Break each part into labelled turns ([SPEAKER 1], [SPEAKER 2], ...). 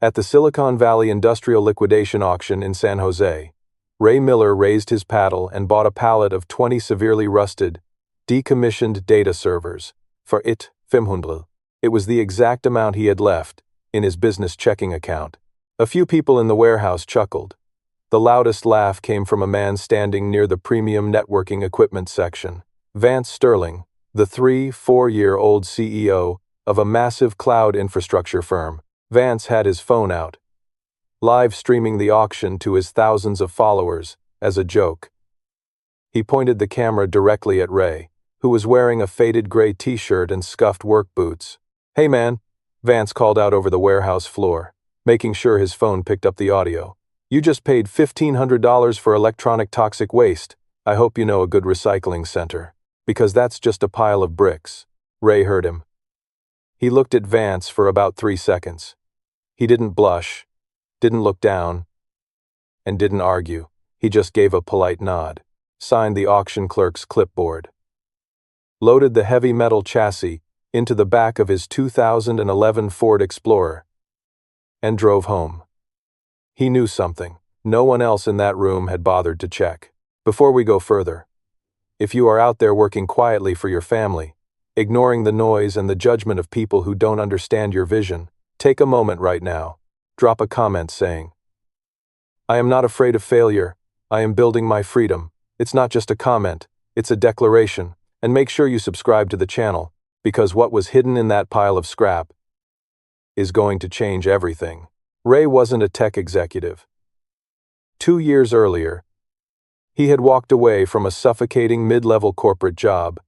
[SPEAKER 1] At the Silicon Valley Industrial Liquidation Auction in San Jose, Ray Miller raised his paddle and bought a pallet of 20 severely rusted, decommissioned data servers for it, 500. It was the exact amount he had left in his business checking account. A few people in the warehouse chuckled. The loudest laugh came from a man standing near the premium networking equipment section. Vance Sterling, the 3-4-year-old CEO of a massive cloud infrastructure firm. Vance had his phone out, live streaming the auction to his thousands of followers as a joke. He pointed the camera directly at Ray, who was wearing a faded gray t-shirt and scuffed work boots. "Hey man," Vance called out over the warehouse floor, making sure his phone picked up the audio. "You just paid $1,500 for electronic toxic waste. I hope you know a good recycling center. Because that's just a pile of bricks." Ray heard him. He looked at Vance for about 3 seconds. He didn't blush, didn't look down, and didn't argue. He just gave a polite nod, signed the auction clerk's clipboard, loaded the heavy metal chassis into the back of his 2011 Ford Explorer, and drove home. He knew something no one else in that room had bothered to check. Before we go further, if you are out there working quietly for your family, ignoring the noise and the judgment of people who don't understand your vision, take a moment right now. Drop a comment saying, "I am not afraid of failure. I am building my freedom." It's not just a comment, it's a declaration. And make sure you subscribe to the channel, because what was hidden in that pile of scrap is going to change everything. Ray wasn't a tech executive. 2 years earlier, he had walked away from a suffocating mid-level corporate job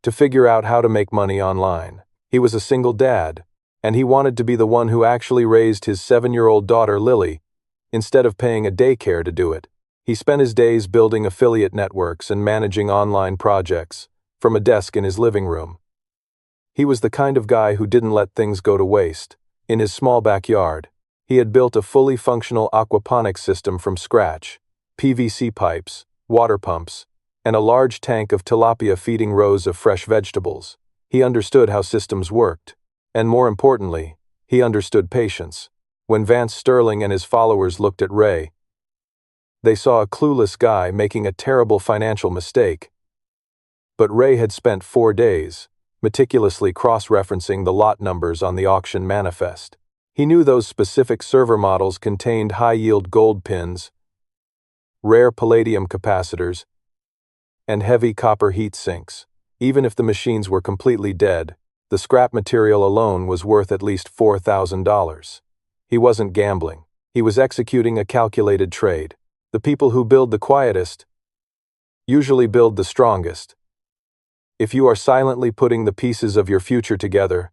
[SPEAKER 1] to figure out how to make money online. He was a single dad, and he wanted to be the one who actually raised his 7-year-old daughter Lily, instead of paying a daycare to do it. He spent his days building affiliate networks and managing online projects from a desk in his living room. He was the kind of guy who didn't let things go to waste. In his small backyard, he had built a fully functional aquaponics system from scratch: PVC pipes, water pumps, and a large tank of tilapia feeding rows of fresh vegetables. He understood how systems worked. And more importantly, he understood patience. When Vance Sterling and his followers looked at Ray, they saw a clueless guy making a terrible financial mistake. But Ray had spent 4 days meticulously cross-referencing the lot numbers on the auction manifest. He knew those specific server models contained high-yield gold pins, rare palladium capacitors, and heavy copper heat sinks. Even if the machines were completely dead, the scrap material alone was worth at least $4,000. He wasn't gambling. He was executing a calculated trade. The people who build the quietest usually build the strongest. If you are silently putting the pieces of your future together,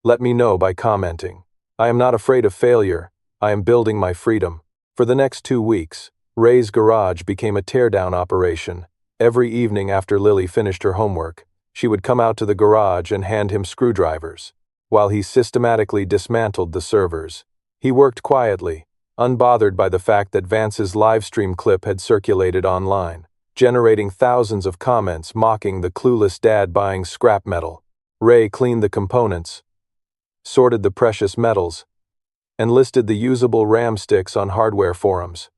[SPEAKER 1] let me know by commenting. I am not afraid of failure. I am building my freedom. For the next 2 weeks, Ray's garage became a teardown operation. Every evening after Lily finished her homework, she would come out to the garage and hand him screwdrivers, while he systematically dismantled the servers. He worked quietly, unbothered by the fact that Vance's livestream clip had circulated online, generating thousands of comments mocking the clueless dad buying scrap metal. Ray cleaned the components, sorted the precious metals, and listed the usable RAM sticks on hardware forums.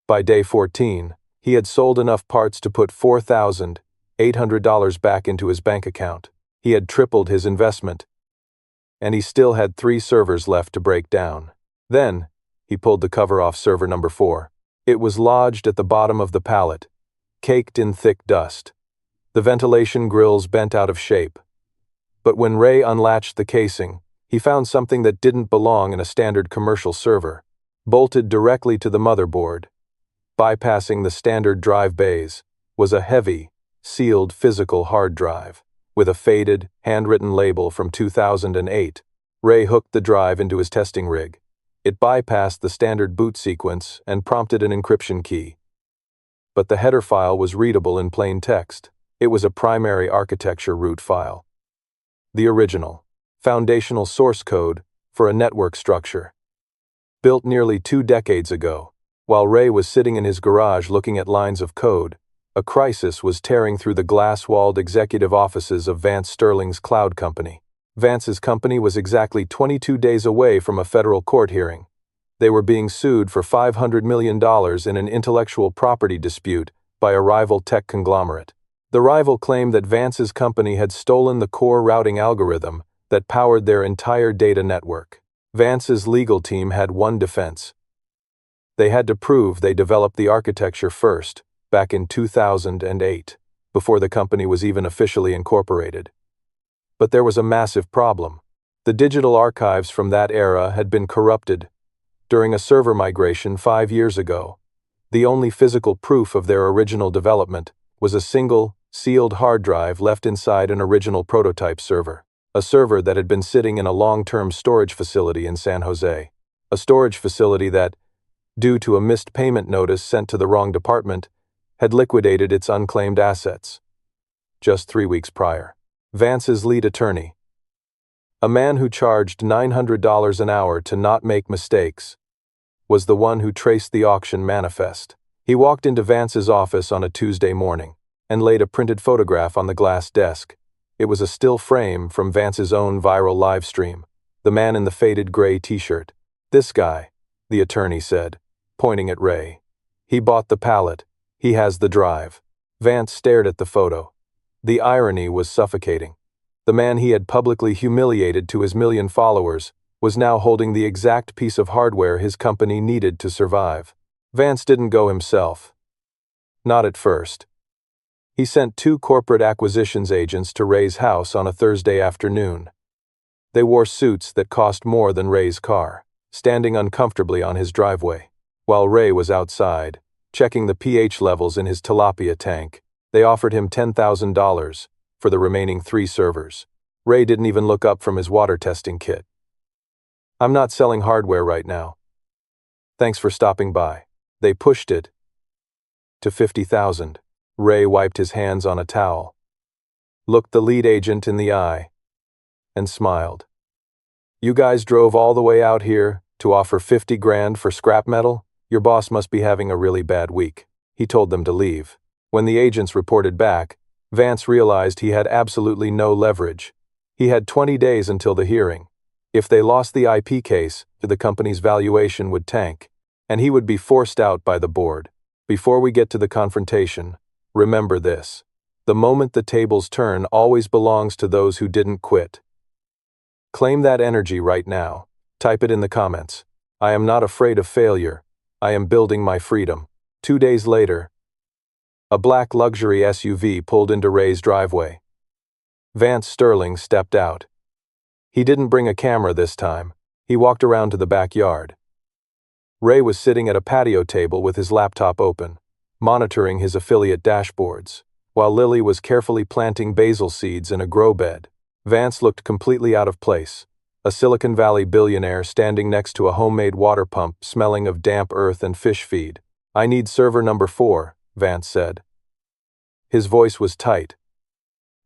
[SPEAKER 1] By day 14, he had sold enough parts to put $4,800 back into his bank account. He had tripled his investment, and he still had 3 servers left to break down. Then, he pulled the cover off server number 4. It was lodged at the bottom of the pallet, caked in thick dust. The ventilation grills bent out of shape. But when Ray unlatched the casing, he found something that didn't belong in a standard commercial server, bolted directly to the motherboard. Bypassing the standard drive bays was a heavy, sealed physical hard drive, with a faded, handwritten label from 2008. Ray hooked the drive into his testing rig. It bypassed the standard boot sequence and prompted an encryption key. But the header file was readable in plain text. It was a primary architecture root file. The original, foundational source code for a network structure. Built nearly 2 decades ago, while Ray was sitting in his garage looking at lines of code, a crisis was tearing through the glass-walled executive offices of Vance Sterling's cloud company. Vance's company was exactly 22 days away from a federal court hearing. They were being sued for $500 million in an intellectual property dispute by a rival tech conglomerate. The rival claimed that Vance's company had stolen the core routing algorithm that powered their entire data network. Vance's legal team had one defense. They had to prove they developed the architecture first, back in 2008, before the company was even officially incorporated. But there was a massive problem. The digital archives from that era had been corrupted during a server migration 5 years ago. The only physical proof of their original development was a single, sealed hard drive left inside an original prototype server, a server that had been sitting in a long-term storage facility in San Jose, a storage facility that, due to a missed payment notice sent to the wrong department, had liquidated its unclaimed assets. Just 3 weeks prior, Vance's lead attorney, a man who charged $900 an hour to not make mistakes, was the one who traced the auction manifest. He walked into Vance's office on a Tuesday morning and laid a printed photograph on the glass desk. It was a still frame from Vance's own viral live stream, the man in the faded gray t-shirt. "This guy," the attorney said, pointing at Ray. "He bought the pallet. He has the drive." Vance stared at the photo. The irony was suffocating. The man he had publicly humiliated to his million followers was now holding the exact piece of hardware his company needed to survive. Vance didn't go himself. Not at first. He sent 2 corporate acquisitions agents to Ray's house on a Thursday afternoon. They wore suits that cost more than Ray's car, standing uncomfortably on his driveway. While Ray was outside, checking the pH levels in his tilapia tank, they offered him $10,000 for the remaining 3 servers. Ray didn't even look up from his water testing kit. "I'm not selling hardware right now. Thanks for stopping by." They pushed it to $50,000. Ray wiped his hands on a towel, looked the lead agent in the eye, and smiled. "You guys drove all the way out here to offer 50 grand for scrap metal? Your boss must be having a really bad week." He told them to leave. When the agents reported back, Vance realized he had absolutely no leverage. He had 20 days until the hearing. If they lost the IP case, the company's valuation would tank, and he would be forced out by the board. Before we get to the confrontation, remember this: the moment the tables turn always belongs to those who didn't quit. Claim that energy right now. Type it in the comments. "I am not afraid of failure. I am building my freedom." 2 days later, a black luxury SUV pulled into Ray's driveway. Vance Sterling stepped out. He didn't bring a camera this time. He walked around to the backyard. Ray was sitting at a patio table with his laptop open, monitoring his affiliate dashboards, while Lily was carefully planting basil seeds in a grow bed. Vance looked completely out of place, a Silicon Valley billionaire standing next to a homemade water pump smelling of damp earth and fish feed. "I need server number 4, Vance said. His voice was tight,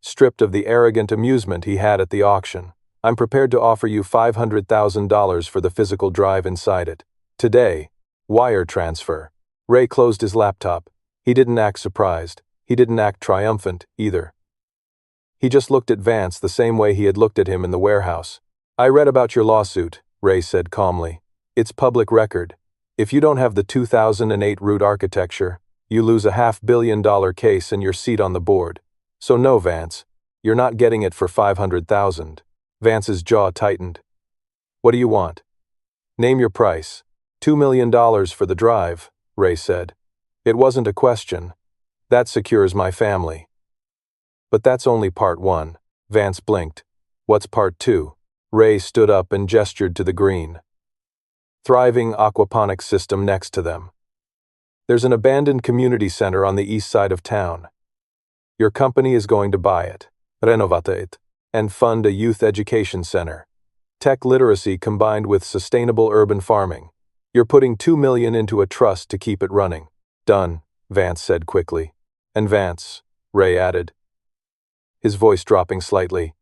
[SPEAKER 1] stripped of the arrogant amusement he had at the auction. "I'm prepared to offer you $500,000 for the physical drive inside it. Today, wire transfer." Ray closed his laptop. He didn't act surprised. He didn't act triumphant, either. He just looked at Vance the same way he had looked at him in the warehouse. "I read about your lawsuit," Ray said calmly. "It's public record. If you don't have the 2008 root architecture, you lose a $500 million case and your seat on the board. So no, Vance, you're not getting it for $500,000. Vance's jaw tightened. "What do you want? Name your price." $2 million for the drive, Ray said. "It wasn't a question. That secures my family." "But that's only part 1. Vance blinked. "What's part 2? Ray stood up and gestured to the green, thriving aquaponics system next to them. "There's an abandoned community center on the east side of town. Your company is going to buy it, renovate it, and fund a youth education center. Tech literacy combined with sustainable urban farming. You're putting $2 million into a trust to keep it running." "Done," Vance said quickly. "And Vance," Ray added, his voice dropping slightly,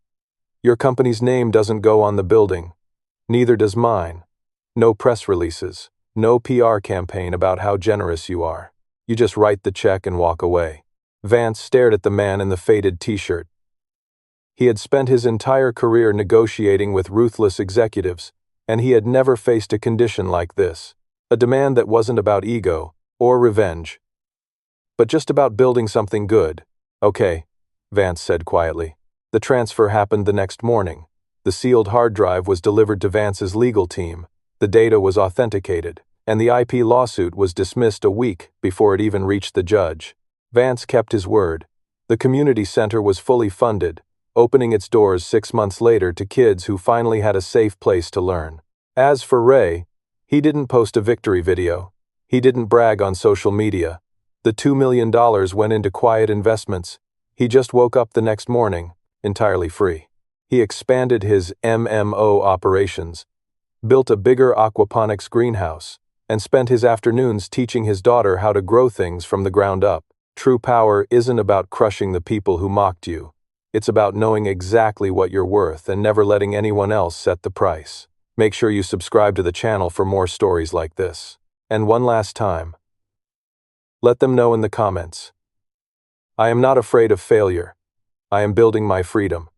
[SPEAKER 1] "your company's name doesn't go on the building. Neither does mine. No press releases, no PR campaign about how generous you are. You just write the check and walk away." Vance stared at the man in the faded t-shirt. He had spent his entire career negotiating with ruthless executives, and he had never faced a condition like this. A demand that wasn't about ego or revenge, but just about building something good. Okay, Vance said quietly. The transfer happened the next morning. The sealed hard drive was delivered to Vance's legal team, the data was authenticated, and the IP lawsuit was dismissed a week before it even reached the judge. Vance kept his word. The community center was fully funded, opening its doors 6 months later to kids who finally had a safe place to learn. As for Ray, he didn't post a victory video. He didn't brag on social media. The $2 million went into quiet investments. He just woke up the next morning, entirely free. He expanded his MMO operations, built a bigger aquaponics greenhouse, and spent his afternoons teaching his daughter how to grow things from the ground up. True power isn't about crushing the people who mocked you. It's about knowing exactly what you're worth and never letting anyone else set the price. Make sure you subscribe to the channel for more stories like this. And one last time, let them know in the comments. I am not afraid of failure. I am building my freedom.